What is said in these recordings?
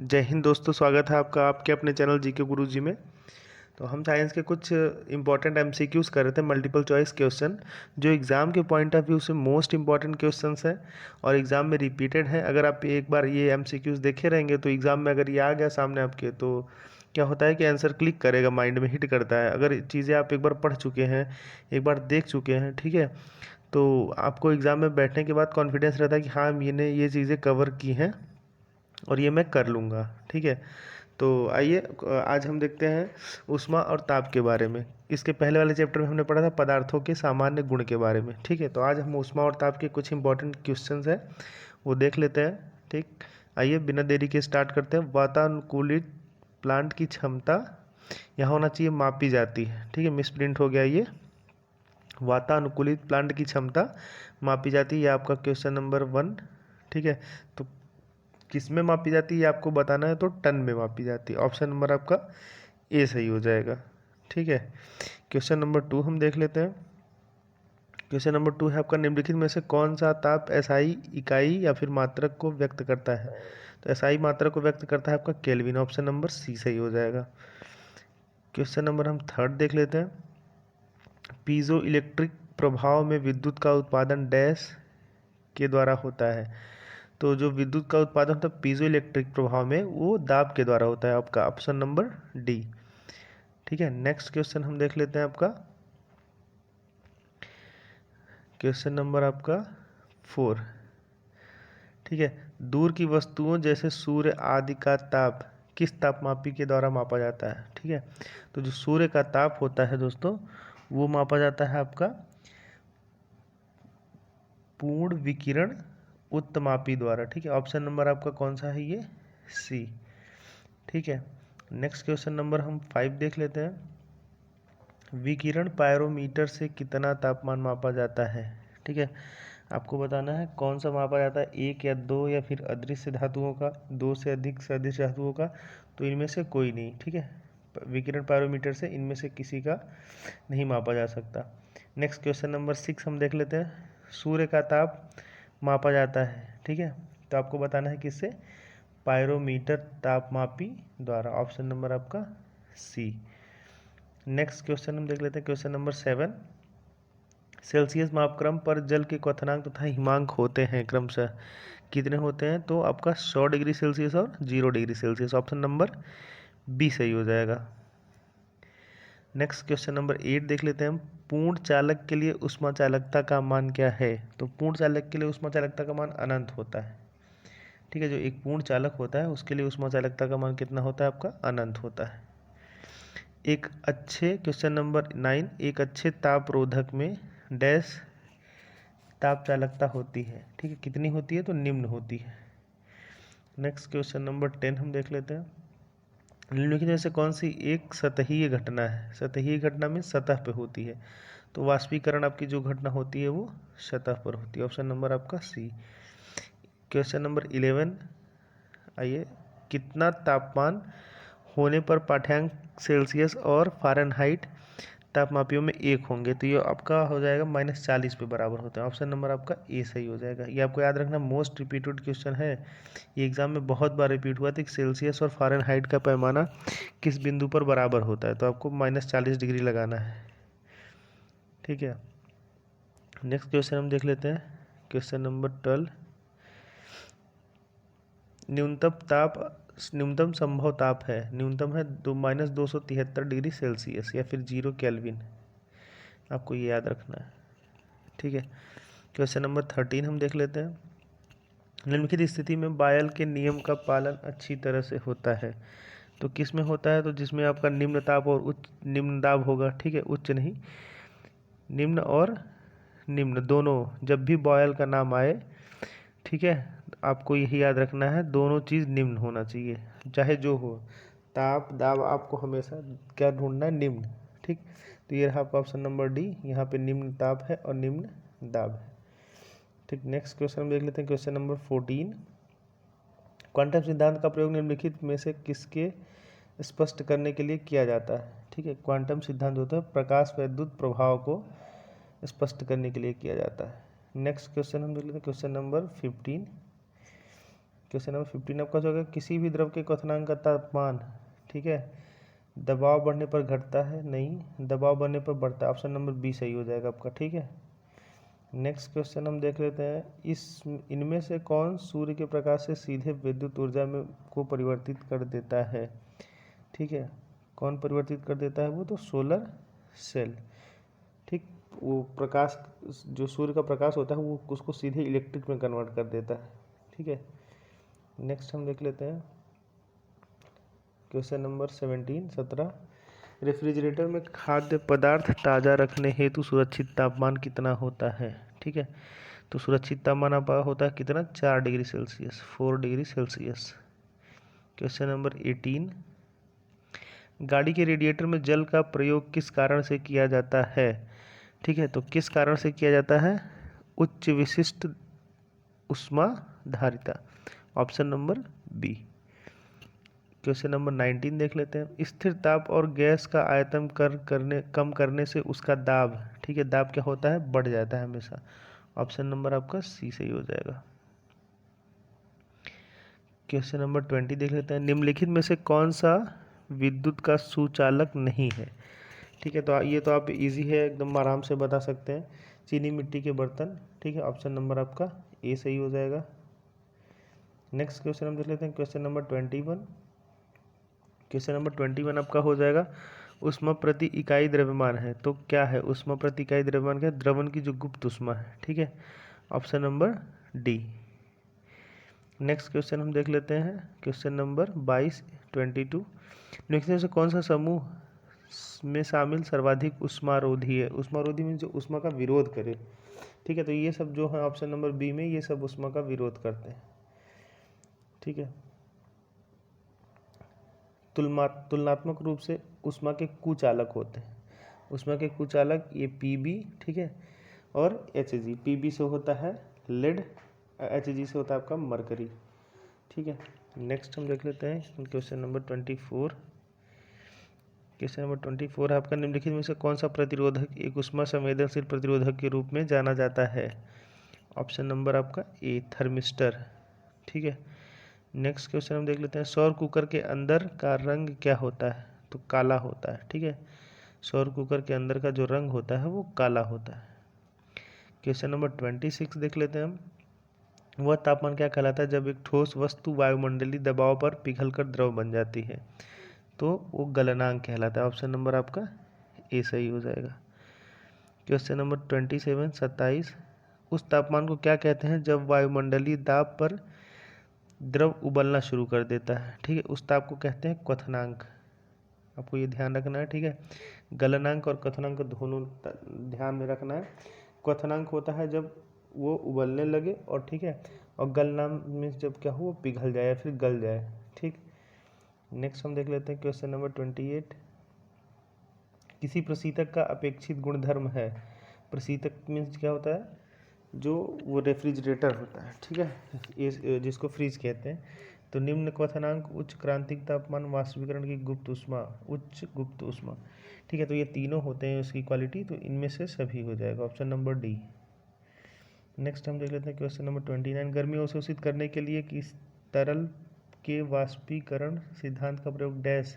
जय हिंद दोस्तों, स्वागत है आपका आपके अपने चैनल जीके गुरुजी में। तो हम साइंस के कुछ इंपॉर्टेंट एमसीक्यूज़ कर रहे थे, मल्टीपल चॉइस क्वेश्चन जो एग्ज़ाम के पॉइंट ऑफ व्यू से मोस्ट इंपॉर्टेंट क्वेश्चंस हैं और एग्ज़ाम में रिपीटेड हैं। अगर आप एक बार ये एमसीक्यूज़ देखे रहेंगे तो एग्ज़ाम में अगर ये आ गया सामने आपके तो क्या होता है कि आंसर क्लिक करेगा, माइंड में हिट करता है। अगर चीज़ें आप एक बार पढ़ चुके हैं, एक बार देख चुके हैं, ठीक है, तो आपको एग्ज़ाम में बैठने के बाद कॉन्फिडेंस रहता है कि हाँ, मैंने ये चीज़ें कवर की हैं और ये मैं कर लूँगा। ठीक है, तो आइए आज हम देखते हैं ऊष्मा और ताप के बारे में। इसके पहले वाले चैप्टर में हमने पढ़ा था पदार्थों के सामान्य गुण के बारे में। ठीक है, तो आज हम ऊष्मा और ताप के कुछ इंपॉर्टेंट क्वेश्चंस हैं वो देख लेते हैं। ठीक, आइए बिना देरी के स्टार्ट करते हैं। वातानुकूलित प्लांट की क्षमता यहाँ होना चाहिए मापी जाती है। ठीक है, मिस प्रिंट हो गया ये। वातानुकूलित प्लांट की क्षमता मापी जाती है, ये आपका क्वेश्चन नंबर 1। ठीक है, तो किस में मापी जाती है ये आपको बताना है, तो टन में मापी जाती है। ऑप्शन नंबर आपका ए सही हो जाएगा। ठीक है, क्वेश्चन नंबर 2 हम देख लेते हैं। क्वेश्चन नंबर 2 है आपका, निम्नलिखित में से कौन सा ताप एसआई इकाई या फिर मात्रक को व्यक्त करता है? तो एसआई मात्रक को व्यक्त करता है आपका केल्विन। ऑप्शन नंबर सी सही हो जाएगा। क्वेश्चन नंबर हम 3 देख लेते हैं। पीजो इलेक्ट्रिक प्रभाव में विद्युत का उत्पादन डैश के द्वारा होता है। तो जो विद्युत का उत्पादन होता है पीजो इलेक्ट्रिक प्रभाव में, वो दाब के द्वारा होता है। आपका ऑप्शन नंबर डी। ठीक है, नेक्स्ट क्वेश्चन हम देख लेते हैं आपका क्वेश्चन नंबर आपका 4। ठीक है, दूर की वस्तुओं जैसे सूर्य आदि का ताप किस तापमापी के द्वारा मापा जाता है? ठीक है, तो जो सूर्य का ताप होता है दोस्तों, वो मापा जाता है आपका पूर्ण विकिरण उत्तमापी द्वारा। ठीक है, ऑप्शन नंबर आपका कौन सा है? ये सी। ठीक है, नेक्स्ट क्वेश्चन नंबर हम 5 देख लेते हैं। विकिरण पायरोमीटर से कितना तापमान मापा जाता है? ठीक है, आपको बताना है कौन सा मापा जाता है, एक या दो या फिर अदृश्य धातुओं का, दो से अधिक से अदृश्य धातुओं का, तो इनमें से कोई नहीं। ठीक है, विकिरण पायरोमीटर से इनमें से किसी का नहीं मापा जा सकता। नेक्स्ट क्वेश्चन नंबर 6 हम देख लेते हैं। सूर्य का ताप मापा जाता है, ठीक है, तो आपको बताना है किससे? पायरोमीटर तापमापी द्वारा। ऑप्शन नंबर आपका सी। नेक्स्ट क्वेश्चन हम देख लेते हैं, क्वेश्चन नंबर 7। सेल्सियस मापक्रम पर जल के क्वथनांक तथा हिमांक होते हैं क्रमशः कितने होते हैं? तो आपका 100 डिग्री सेल्सियस और 0 degree Celsius. Option number B सही हो जाएगा। नेक्स्ट क्वेश्चन नंबर 8 देख लेते हैं हम। पूर्ण चालक के लिए ऊष्मा चालकता का मान क्या है? तो पूर्ण चालक के लिए ऊष्मा चालकता का मान अनंत होता है। ठीक है, जो एक पूर्ण चालक होता है उसके लिए ऊष्मा चालकता का मान कितना होता है? आपका अनंत होता है। एक अच्छे क्वेश्चन नंबर 9, एक अच्छे तापरोधक में डैश ताप चालकता होती है। ठीक है, कितनी होती है? तो निम्न होती है। नेक्स्ट क्वेश्चन नंबर 10 हम देख लेते हैं। निम्नलिखित में से कौन सी एक सतहीय घटना है? सतहीय घटना में सतह पे होती है, तो वाष्पीकरण आपकी जो घटना होती है वो सतह पर होती है। ऑप्शन नंबर आपका सी। क्वेश्चन नंबर 11, आइए, कितना तापमान होने पर पाठ्यांक सेल्सियस और फ़ारेनहाइट तापमापियों में एक होंगे? तो ये आपका हो जाएगा -40 पे बराबर होते हैं। ऑप्शन नंबर आपका ए सही हो जाएगा। ये आपको याद रखना, मोस्ट रिपीटेड क्वेश्चन है, ये एग्जाम में बहुत बार रिपीट हुआ था कि सेल्सियस और फ़ारेनहाइट का पैमाना किस बिंदु पर बराबर होता है, तो आपको -40 डिग्री लगाना है। ठीक है, नेक्स्ट क्वेश्चन हम देख लेते हैं, क्वेश्चन नंबर 12। न्यूनतम ताप, न्यूनतम संभव ताप है, न्यूनतम है -273 डिग्री सेल्सियस या फिर 0 केल्विन। आपको ये याद रखना है। ठीक है, क्वेश्चन नंबर 13 हम देख लेते हैं। निम्नलिखित स्थिति में बायल के नियम का पालन अच्छी तरह से होता है, तो किस में होता है? तो जिसमें आपका निम्न ताप और उच्च निम्न दाब होगा। ठीक है, उच्च नहीं, निम्न और निम्न दोनों, जब भी बॉयल का नाम आए, ठीक है, आपको यही याद रखना है, दोनों चीज़ निम्न होना चाहिए, चाहे जो हो, ताप दाब आपको हमेशा क्या ढूंढना है? निम्न। ठीक, तो ये रहा आपका ऑप्शन नंबर डी, यहाँ पे निम्न ताप है और निम्न दाब है। ठीक, नेक्स्ट क्वेश्चन हम देख लेते हैं, क्वेश्चन नंबर 14। क्वांटम सिद्धांत का प्रयोग निम्नलिखित में से किसके स्पष्ट करने के लिए किया जाता है? ठीक है, क्वांटम सिद्धांत होता है प्रकाश वैद्युत प्रभाव को स्पष्ट करने के लिए किया जाता है। नेक्स्ट क्वेश्चन हम देख लेते हैं, क्वेश्चन नंबर 15। क्वेश्चन नंबर 15 आपका जो होगा, किसी भी द्रव के क्वथनांक का तापमान, ठीक है, दबाव बढ़ने पर घटता है, नहीं, दबाव बढ़ने पर बढ़ता है। ऑप्शन नंबर बी सही हो जाएगा आपका, ठीक है। नेक्स्ट क्वेश्चन हम देख लेते हैं, इनमें से कौन सूर्य के प्रकाश से सीधे विद्युत ऊर्जा में को परिवर्तित कर देता है, ठीक है, कौन परिवर्तित कर देता है, वो तो सोलर सेल, ठीक, वो प्रकाश जो सूर्य का प्रकाश होता है वो उसको सीधे इलेक्ट्रिक में कन्वर्ट कर देता है, ठीक है। नेक्स्ट हम देख लेते हैं क्वेश्चन नंबर 17 रेफ्रिजरेटर में खाद्य पदार्थ ताज़ा रखने हेतु सुरक्षित तापमान कितना होता है, ठीक है, तो सुरक्षित तापमान आपका होता है कितना, 4 degree Celsius, 4 degree Celsius. Question number 18 गाड़ी के रेडिएटर में जल का प्रयोग किस कारण से किया जाता है, ठीक है, तो किस कारण से किया जाता है, उच्च विशिष्ट ऊष्मा धारिता, option number B. Question number 19 देख लेते हैं, स्थिर ताप और गैस का आयतन कम करने से उसका दाब, ठीक है, दाब क्या होता है, बढ़ जाता है हमेशा। ऑप्शन नंबर आपका सी सही हो जाएगा। क्वेश्चन नंबर 20 देख लेते हैं, निम्नलिखित में से कौन सा विद्युत का सुचालक नहीं है, ठीक है, तो ये तो आप इजी है, एकदम आराम से बता सकते हैं, चीनी मिट्टी के बर्तन, ठीक है, ऑप्शन नंबर आपका ए सही हो जाएगा। नेक्स्ट क्वेश्चन हम देख लेते हैं क्वेश्चन नंबर 21। क्वेश्चन नंबर 21 आपका हो जाएगा, ऊष्मा प्रति इकाई द्रव्यमान है, तो क्या है ऊष्मा प्रति इकाई द्रव्यमान, क्या, द्रवण की जो गुप्त ऊष्मा है, ठीक है, option number D. Next question हम देख लेते हैं क्वेश्चन नंबर 22 निम्नलिखित में से कौन सा समूह में शामिल सर्वाधिक ऊष्मारोधी है, ऊष्मारोधी में जो ऊष्मा का विरोध करे, ठीक है, तो ये सब जो है ऑप्शन नंबर बी में, ये सब ऊष्मा का विरोध करते हैं, ठीक है। तुलनात्मक रूप से ऊष्मा के कुचालक होते हैं, ऊष्मा के कुचालक ये पीबी, ठीक है, और एचजी, पीबी से होता है लेड, एचजी से होता है आपका मरकरी, ठीक है। नेक्स्ट हम देख लेते हैं क्वेश्चन नंबर 24। क्वेश्चन नंबर 24 है आपका, निम्नलिखित में से कौन सा प्रतिरोधक एक ऊष्मा संवेदनशील प्रतिरोधक के रूप में जाना जाता है, ऑप्शन नंबर आपका ए थर्मिस्टर, ठीक है। नेक्स्ट क्वेश्चन हम देख लेते हैं, सौर कुकर के अंदर का रंग क्या होता है, तो काला होता है, ठीक है, सौर कुकर के अंदर का जो रंग होता है वो काला होता है। क्वेश्चन नंबर 26 देख लेते हैं हम, वह तापमान क्या कहलाता है जब एक ठोस वस्तु वायुमंडलीय दबाव पर पिघलकर द्रव बन जाती है, तो वो गलनांक कहलाता है, ऑप्शन नंबर आपका ए सही हो जाएगा। क्वेश्चन नंबर 27 उस तापमान को क्या कहते हैं जब वायुमंडलीय दाब पर द्रव उबलना शुरू कर देता है, ठीक है, उस ताप को कहते हैं क्वथनांक, आपको ये ध्यान रखना है, ठीक है, गलनांक और क्वथनांक दोनों ध्यान में रखना है। क्वथनांक होता है जब वो उबलने लगे, और ठीक है, और गलनांक मीन्स जब क्या हो, वो पिघल जाए या फिर गल जाए, ठीक। नेक्स्ट हम देख लेते हैं क्वेश्चन नंबर 28। किसी प्रशीतक का अपेक्षित गुणधर्म है, प्रशीतक मीन्स क्या होता है, जो वो रेफ्रिजरेटर होता है, ठीक है, ये जिसको फ्रीज कहते हैं, तो निम्न क्वथनांक उच्च क्रांतिक तापमान वाष्पीकरण की गुप्त ऊष्मा, उच्च गुप्त ऊष्मा, ठीक है, तो ये तीनों होते हैं उसकी क्वालिटी, तो इनमें से सभी हो जाएगा, ऑप्शन नंबर डी। नेक्स्ट हम देख लेते हैं क्वेश्चन नंबर 29। गर्मी अवशोषित करने के लिए किस तरल के वाष्पीकरण सिद्धांत का प्रयोग डैश,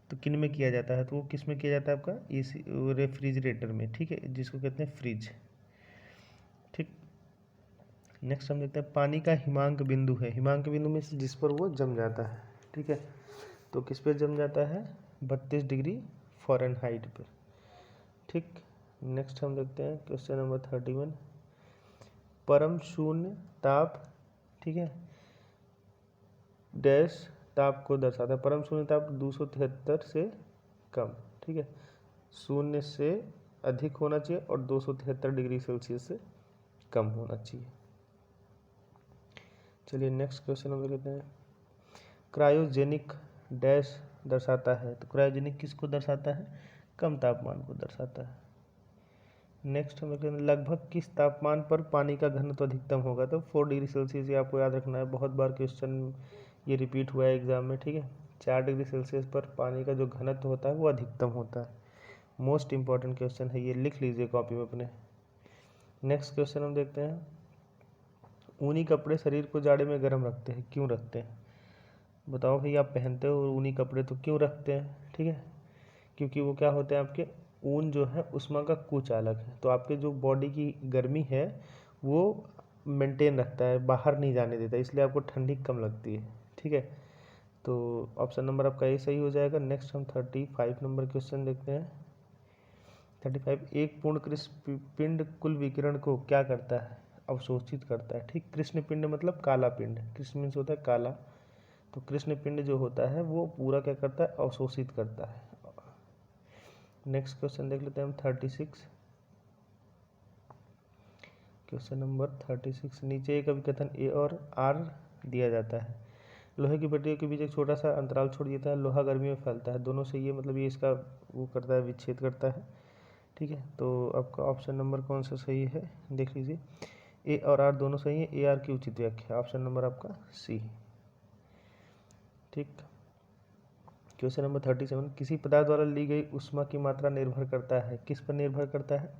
तो किन में किया जाता है, तो वो किस में किया जाता है आपका, एसी रेफ्रिजरेटर में, ठीक है, जिसको कहते हैं फ्रिज, ठीक। नेक्स्ट हम देखते हैं, पानी का हिमांक बिंदु है, हिमांक बिंदु में से जिस पर वो जम जाता है, ठीक है, तो किस पे जम जाता है, 32 डिग्री फ़ारेनहाइट पर, ठीक। नेक्स्ट हम देखते हैं क्वेश्चन नंबर 31। परम शून्य ताप, ठीक है, डैश ताप को दर्शाता है, परम शून्य ताप 273 से कम, ठीक है, शून्य से अधिक होना चाहिए और 273 डिग्री सेल्सियस से कम होना चाहिए। चलिए नेक्स्ट क्वेश्चन हम लेते हैं, क्रायोजेनिक डैश दर्शाता है, तो क्रायोजेनिक किसको दर्शाता है, कम तापमान को दर्शाता है। नेक्स्ट हम देखते हैं, लगभग किस तापमान पर पानी का घनत्व अधिकतम होगा, तो 4 डिग्री सेल्सियस, ये आपको याद रखना है, बहुत बार क्वेश्चन ये रिपीट हुआ है एग्जाम में, ठीक है, 4 डिग्री सेल्सियस पर पानी का जो घनत्व होता है वो अधिकतम होता है, मोस्ट इंपॉर्टेंट क्वेश्चन है ये, लिख लीजिए कॉपी में अपने। नेक्स्ट क्वेश्चन हम देखते हैं, ऊनी कपड़े शरीर को जाड़े में गर्म रखते हैं, क्यों रखते हैं? बताओ भाई, आप पहनते हो ऊनी कपड़े तो क्यों रखते हैं? ठीक है, क्योंकि वो क्या होते हैं, आपके ऊन जो है ऊष्मा का कुचालक है, तो आपके जो बॉडी की गर्मी है वो मेंटेन रखता है, बाहर नहीं जाने देता, इसलिए आपको ठंडी कम लगती है। ठीक है, तो ऑप्शन नंबर आपका ये सही हो जाएगा। नेक्स्ट हम 35 नंबर क्वेश्चन देखते हैं। 35, एक पूर्ण कृष्ण पिंड कुल विकिरण को क्या करता है? अवशोषित करता है। ठीक, कृष्ण पिंड मतलब काला पिंड, कृष्ण मीन्स होता है काला, तो कृष्ण पिंड जो होता है वो पूरा क्या करता है? अवशोषित करता है। नेक्स्ट क्वेश्चन देख लेते हैं हम 36। क्वेश्चन नंबर 36, नीचे एक अभिकथन ए और आर दिया जाता है। लोहे की पट्टियों के बीच एक छोटा सा अंतराल छोड़ देता है, लोहा गर्मी में फैलता है, दोनों से ये मतलब ये इसका वो करता है, विच्छेद करता है। ठीक है, तो आपका ऑप्शन नंबर कौन सा सही है देख लीजिए। ए और आर दोनों सही है, ए आर की उचित व्याख्या ऑप्शन नंबर आपका सी। ठीक, क्वेश्चन नंबर 37, किसी पदार्थ द्वारा ली गई ऊष्मा की मात्रा निर्भर करता है, किस पर निर्भर करता है?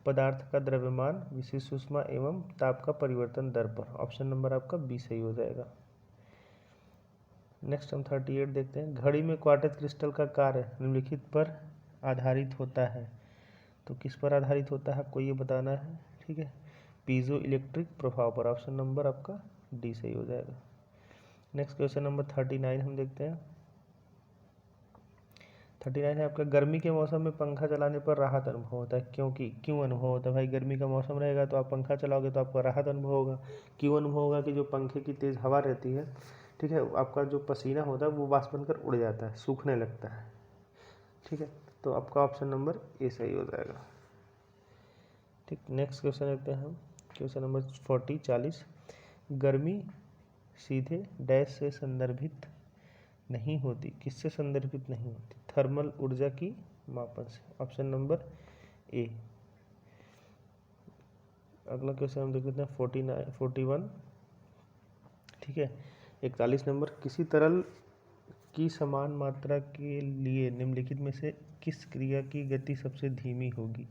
पदार्थ का द्रव्यमान, विशिष्ट ऊष्मा एवं ताप का परिवर्तन दर पर। ऑप्शन नंबर आपका बी सही हो जाएगा। नेक्स्ट हम 38 देखते हैं। घड़ी में क्वार्ट्ज क्रिस्टल का कार्य निम्नलिखित पर आधारित होता है, तो किस पर आधारित होता है आपको ये बताना है। ठीक है, पीजो इलेक्ट्रिक प्रभाव पर। ऑप्शन नंबर आपका डी सही हो जाएगा। नेक्स्ट क्वेश्चन नंबर 39 हम देखते हैं। 39 है आपका, गर्मी के मौसम में पंखा चलाने पर राहत अनुभव होता है, क्योंकि क्यों अनुभव होता है भाई? गर्मी का मौसम रहेगा तो आप पंखा चलाओगे तो आपको राहत अनुभव होगा। क्यों अनुभव होगा? कि जो पंखे की तेज़ हवा रहती है, ठीक है, आपका जो पसीना होता है वो वाष्प बनकर उड़ जाता है, सूखने लगता है। ठीक है, तो आपका ऑप्शन नंबर ए सही हो जाएगा। ठीक, नेक्स्ट क्वेश्चन देखते हैं हम। क्वेश्चन नंबर 40 गर्मी सीधे डैश से संदर्भित नहीं होती, किससे संदर्भित नहीं होती? थर्मल ऊर्जा की मापन से। Option number A. अगला क्वेश्चन हम देख लेते हैं 41। ठीक है, 41 नंबर, किसी तरल की समान मात्रा के लिए निम्नलिखित में से किस क्रिया की गति सबसे धीमी होगी?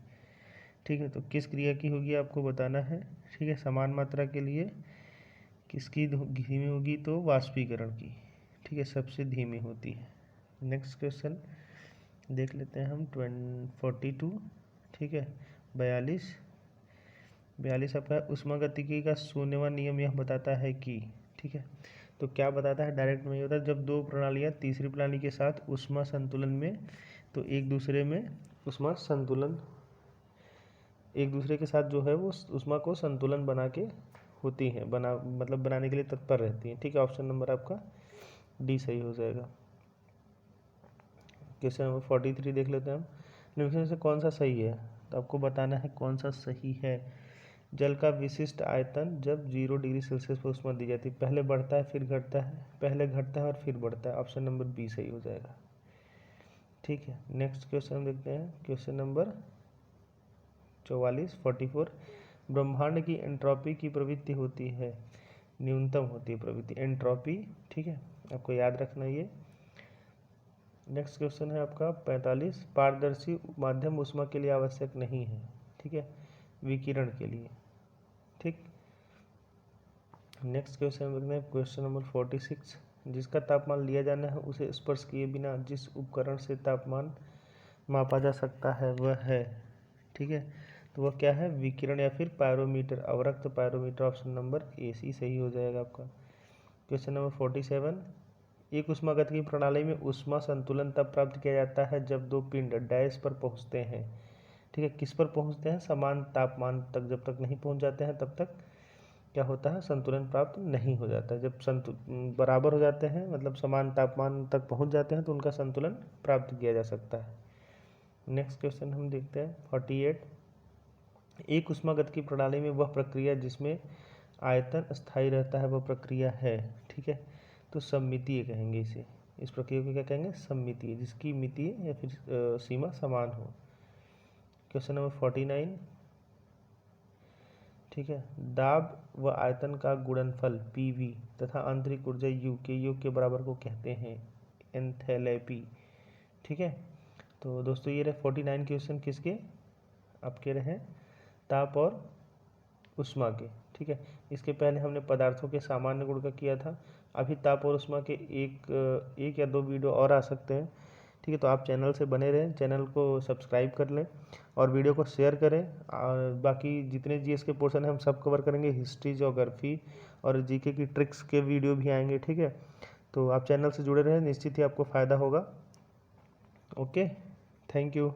ठीक है, तो किस क्रिया की होगी आपको बताना है। ठीक है, समान मात्रा के लिए किसकी धीमी होगी? तो वाष्पीकरण की। ठीक है, सबसे धीमी होती है। नेक्स्ट क्वेश्चन देख लेते हैं हम 42। ठीक है, 42 आपका ऊष्मागतिकी का शून्यवां नियम यह बताता है कि, ठीक है, तो क्या बताता है? डायरेक्ट में ये होता है, जब दो प्रणालियाँ तीसरी प्रणाली के साथ ऊष्मा संतुलन में, तो एक दूसरे में ऊष्मा संतुलन, एक दूसरे के साथ जो है वो ऊष्मा को संतुलन बना के होती हैं, मतलब बनाने के लिए तत्पर रहती हैं। ठीक है, ऑप्शन नंबर आपका डी सही हो जाएगा। क्वेश्चन नंबर 43 देख लेते हैं हम। निम्न में से कौन सा सही है? तो आपको बताना है कौन सा सही है। जल का विशिष्ट आयतन जब 0 डिग्री सेल्सियस पर ऊष्मा दी जाती है, पहले बढ़ता है फिर घटता है, पहले घटता है और फिर बढ़ता है। ऑप्शन नंबर बी सही हो जाएगा। ठीक है, नेक्स्ट क्वेश्चन हम देखते हैं। क्वेश्चन नंबर 44 ब्रह्मांड की एंट्रोपी की प्रवृत्ति होती है, न्यूनतम होती है प्रवृत्ति एंट्रोपी। ठीक है, आपको याद रखना ये। नेक्स्ट क्वेश्चन है आपका 45, पारदर्शी माध्यम ऊष्मा के लिए आवश्यक नहीं है। ठीक है, विकिरण के लिए। ठीक, नेक्स्ट क्वेश्चन देखते हैं। क्वेश्चन नंबर 46, जिसका तापमान लिया जाना है उसे स्पर्श किए बिना जिस उपकरण से तापमान मापा जा सकता है वह है, ठीक है, तो वह क्या है? विकिरण या फिर पायरोमीटर, अवरक्त पायरोमीटर। ऑप्शन नंबर ए सी सही हो जाएगा आपका। क्वेश्चन नंबर 47, एक ऊष्मागतिकी प्रणाली में ऊष्मा संतुलन तब प्राप्त किया जाता है जब दो पिंड डैश पर पहुंचते हैं। ठीक है, किस पर पहुंचते हैं? समान तापमान तक। जब तक नहीं पहुंच जाते हैं तब तक क्या होता है? संतुलन प्राप्त नहीं हो जाता है। जब बराबर हो जाते हैं, मतलब समान तापमान तक पहुंच जाते हैं, तो उनका संतुलन प्राप्त किया जा सकता है। नेक्स्ट क्वेश्चन हम देखते हैं 48, एक ऊष्मागतिकी प्रणाली में वह प्रक्रिया जिसमें आयतन स्थायी रहता है वह प्रक्रिया है। ठीक है, तो सममितीय कहेंगे इसे। इस प्रक्रिया को क्या कहेंगे? सममितीय, जिसकी मितीय या फिर सीमा समान हो। क्वेश्चन नंबर 49, ठीक है, दाब व आयतन का गुणनफल PV तथा आंतरिक ऊर्जा U के योग के बराबर को कहते हैं एंथैल्पी। ठीक है, तो दोस्तों ये रहे 49 क्वेश्चन किसके? आपके रहे ताप और ऊष्मा के। ठीक है। इसके पहले हमने पदार्थों के सामान्य गुण का किया था। अभी ताप और ऊष्मा के एक या दो वीडियो और आ सकते हैं, ठीक है। तो आप चैनल से बने रहें, चैनल को सब्सक्राइब कर लें और वीडियो को शेयर करें। और बाकी जितने जीएस के पोर्शन है हम सब कवर करेंगे, हिस्ट्री, ज्योग्राफी और जीके की ट्रिक्स के वीडियो भी आएंगे, ठीक है। तो आप चैनल से जुड़े रहें, निश्चित ही आपको फ़ायदा होगा। Okay, thank you.